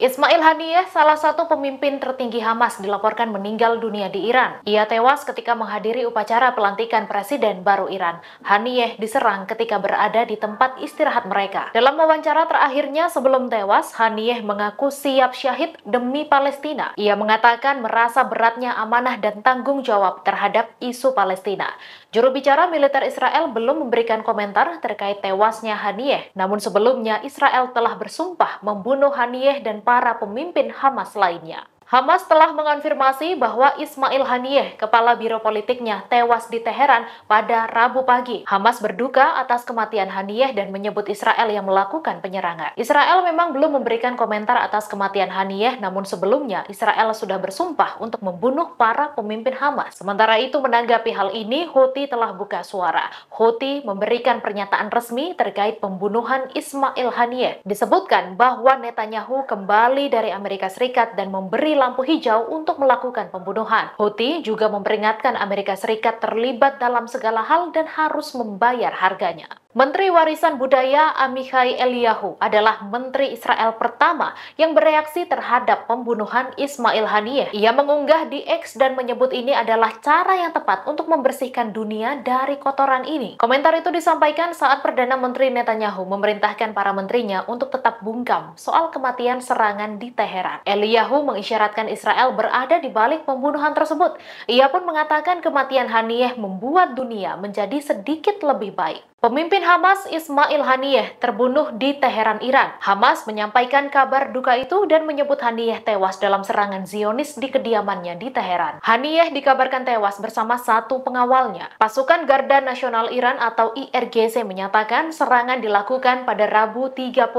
Ismail Haniyeh, salah satu pemimpin tertinggi Hamas, dilaporkan meninggal dunia di Iran. Ia tewas ketika menghadiri upacara pelantikan Presiden baru Iran. Haniyeh diserang ketika berada di tempat istirahat mereka. Dalam wawancara terakhirnya sebelum tewas, Haniyeh mengaku siap syahid demi Palestina. Ia mengatakan merasa beratnya amanah dan tanggung jawab terhadap isu Palestina. Juru bicara militer Israel belum memberikan komentar terkait tewasnya Haniyeh. Namun sebelumnya, Israel telah bersumpah membunuh Haniyeh dan para pemimpin Hamas lainnya. Hamas telah mengonfirmasi bahwa Ismail Haniyeh, kepala biro politiknya, tewas di Teheran pada Rabu pagi. Hamas berduka atas kematian Haniyeh dan menyebut Israel yang melakukan penyerangan. Israel memang belum memberikan komentar atas kematian Haniyeh, namun sebelumnya Israel sudah bersumpah untuk membunuh para pemimpin Hamas. Sementara itu, menanggapi hal ini, Houthi telah buka suara. Houthi memberikan pernyataan resmi terkait pembunuhan Ismail Haniyeh. Disebutkan bahwa Netanyahu kembali dari Amerika Serikat dan memberi lampu hijau untuk melakukan pembunuhan. Houthi juga memperingatkan Amerika Serikat terlibat dalam segala hal dan harus membayar harganya. Menteri Warisan Budaya Amichai Eliyahu adalah Menteri Israel pertama yang bereaksi terhadap pembunuhan Ismail Haniyeh. Ia mengunggah di X dan menyebut ini adalah cara yang tepat untuk membersihkan dunia dari kotoran ini. Komentar itu disampaikan saat Perdana Menteri Netanyahu memerintahkan para menterinya untuk tetap bungkam soal kematian serangan di Teheran. Eliyahu mengisyaratkan Israel berada di balik pembunuhan tersebut. Ia pun mengatakan kematian Haniyeh membuat dunia menjadi sedikit lebih baik. Pemimpin Hamas Ismail Haniyeh terbunuh di Teheran, Iran. Hamas menyampaikan kabar duka itu dan menyebut Haniyeh tewas dalam serangan Zionis di kediamannya di Teheran. Haniyeh dikabarkan tewas bersama satu pengawalnya. Pasukan Garda Nasional Iran atau IRGC menyatakan serangan dilakukan pada Rabu 31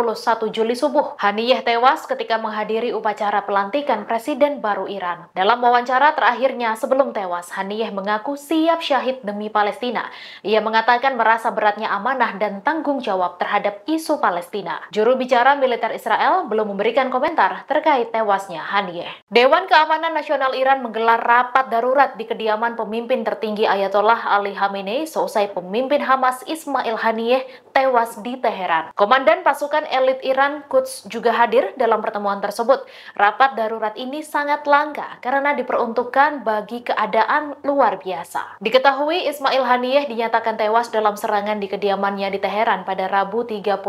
Juli subuh. Haniyeh tewas ketika menghadiri upacara pelantikan Presiden baru Iran. Dalam wawancara terakhirnya sebelum tewas, Haniyeh mengaku siap syahid demi Palestina. Ia mengatakan merasa beratnya amanah dan tanggung jawab terhadap isu Palestina. Juru bicara militer Israel belum memberikan komentar terkait tewasnya Haniyeh. Dewan Keamanan Nasional Iran menggelar rapat darurat di kediaman pemimpin tertinggi Ayatollah Ali Khamenei seusai pemimpin Hamas Ismail Haniyeh tewas di Teheran. Komandan pasukan elit Iran Quds juga hadir dalam pertemuan tersebut. Rapat darurat ini sangat langka karena diperuntukkan bagi keadaan luar biasa. Diketahui Ismail Haniyeh dinyatakan tewas dalam serangan di kediamannya di Teheran pada Rabu 31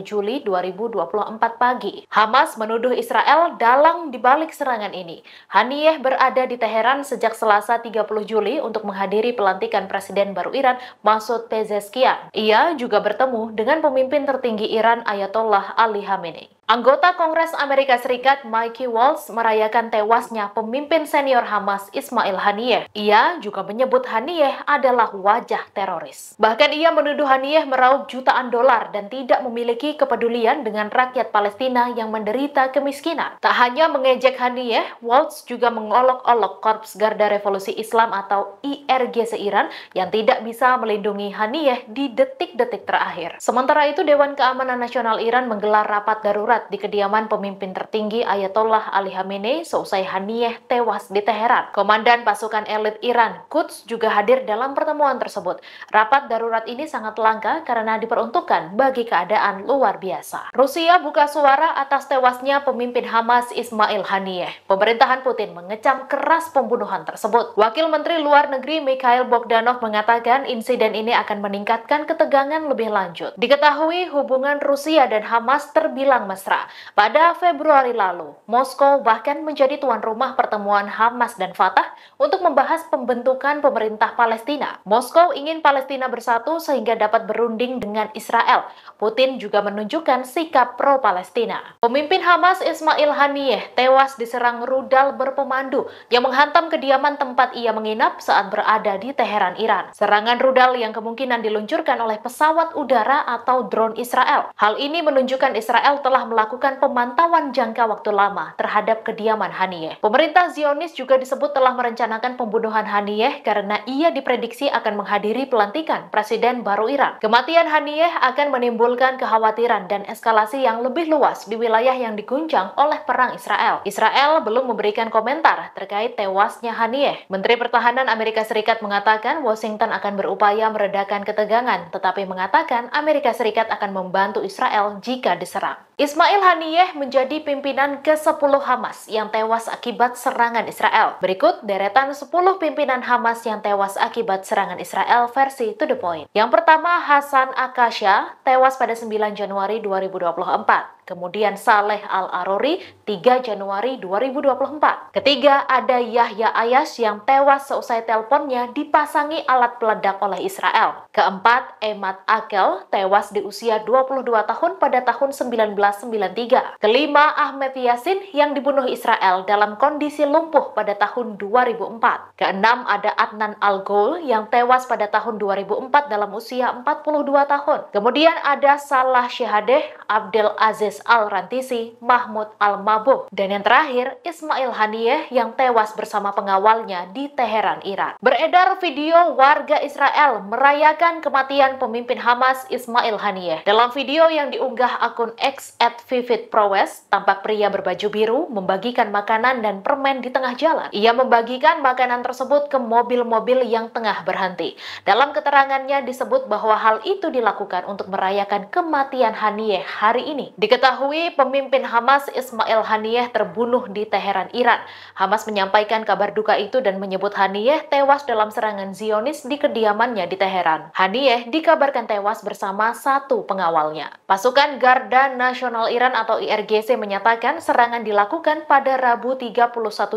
Juli 2024 pagi. Hamas menuduh Israel dalang dibalik serangan ini. Haniyeh berada di Teheran sejak Selasa 30 Juli untuk menghadiri pelantikan Presiden baru Iran, Masoud Pezeshkian. Ia juga bertemu dengan pemimpin tertinggi Iran Ayatollah Ali Khamenei. Anggota Kongres Amerika Serikat Mikey Waltz merayakan tewasnya pemimpin senior Hamas Ismail Haniyeh. Ia juga menyebut Haniyeh adalah wajah teroris. Bahkan ia menuduh Haniyeh meraup jutaan dolar dan tidak memiliki kepedulian dengan rakyat Palestina yang menderita kemiskinan. Tak hanya mengejek Haniyeh, Waltz juga mengolok-olok Korps Garda Revolusi Islam atau IRGC Iran yang tidak bisa melindungi Haniyeh di detik-detik terakhir. Sementara itu, Dewan Keamanan Nasional Iran menggelar rapat darurat di kediaman pemimpin tertinggi Ayatollah Ali Khamenei seusai Haniyeh tewas di Teheran. Komandan pasukan elit Iran, Quds, juga hadir dalam pertemuan tersebut. Rapat darurat ini sangat langka karena diperuntukkan bagi keadaan luar biasa. Rusia buka suara atas tewasnya pemimpin Hamas Ismail Haniyeh. Pemerintahan Putin mengecam keras pembunuhan tersebut. Wakil Menteri Luar Negeri Mikhail Bogdanov mengatakan insiden ini akan meningkatkan ketegangan lebih lanjut. Diketahui hubungan Rusia dan Hamas terbilang mesra. Pada Februari lalu, Moskow bahkan menjadi tuan rumah pertemuan Hamas dan Fatah untuk membahas pembentukan pemerintah Palestina. Moskow ingin Palestina bersatu sehingga dapat berunding dengan Israel. Putin juga menunjukkan sikap pro-Palestina. Pemimpin Hamas Ismail Haniyeh tewas diserang rudal berpemandu yang menghantam kediaman tempat ia menginap saat berada di Teheran, Iran. Serangan rudal yang kemungkinan diluncurkan oleh pesawat udara atau drone Israel. Hal ini menunjukkan Israel telah melakukan pemantauan jangka waktu lama terhadap kediaman Haniyeh. Pemerintah Zionis juga disebut telah merencanakan pembunuhan Haniyeh karena ia diprediksi akan menghadiri pelantikan Presiden baru Iran. Kematian Haniyeh akan menimbulkan kekhawatiran dan eskalasi yang lebih luas di wilayah yang diguncang oleh perang Israel. Israel belum memberikan komentar terkait tewasnya Haniyeh. Menteri Pertahanan Amerika Serikat mengatakan Washington akan berupaya meredakan ketegangan, tetapi mengatakan Amerika Serikat akan membantu Israel jika diserang. Ismail Haniyeh menjadi pimpinan ke-10 Hamas yang tewas akibat serangan Israel. Berikut deretan 10 pimpinan Hamas yang tewas akibat serangan Israel versi To The Point. Yang pertama, Hasan Akasha, tewas pada 9 Januari 2024. Kemudian Saleh Al-Arori, 3 Januari 2024. Ketiga, ada Yahya Ayas yang tewas seusai teleponnya dipasangi alat peledak oleh Israel. Keempat, Emad Akel, tewas di usia 22 tahun pada tahun 1993. Kelima, Ahmed Yasin yang dibunuh Israel dalam kondisi lumpuh pada tahun 2004. Keenam, ada Adnan Al-Ghoul yang tewas pada tahun 2004 dalam usia 42 tahun. Kemudian ada Salah Syehadeh, Abdel Aziz Al-Rantisi, Mahmud Al-Mabuh. Dan yang terakhir, Ismail Haniyeh yang tewas bersama pengawalnya di Teheran, Iran. Beredar video warga Israel merayakan kematian pemimpin Hamas Ismail Haniyeh. Dalam video yang diunggah akun X @vividprowess, tampak pria berbaju biru membagikan makanan dan permen di tengah jalan. Ia membagikan makanan tersebut ke mobil-mobil yang tengah berhenti. Dalam keterangannya disebut bahwa hal itu dilakukan untuk merayakan kematian Haniyeh hari ini. Diketahui pemimpin Hamas Ismail Haniyeh terbunuh di Teheran, Iran. Hamas menyampaikan kabar duka itu dan menyebut Haniyeh tewas dalam serangan Zionis di kediamannya di Teheran. Haniyeh dikabarkan tewas bersama satu pengawalnya. Pasukan Garda Nasional Iran atau IRGC menyatakan serangan dilakukan pada Rabu 31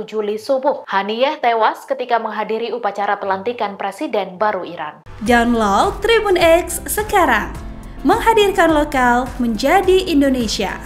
Juli subuh. Haniyeh tewas ketika menghadiri upacara pelantikan Presiden baru Iran. Download Tribun X sekarang. Menghadirkan lokal menjadi Indonesia.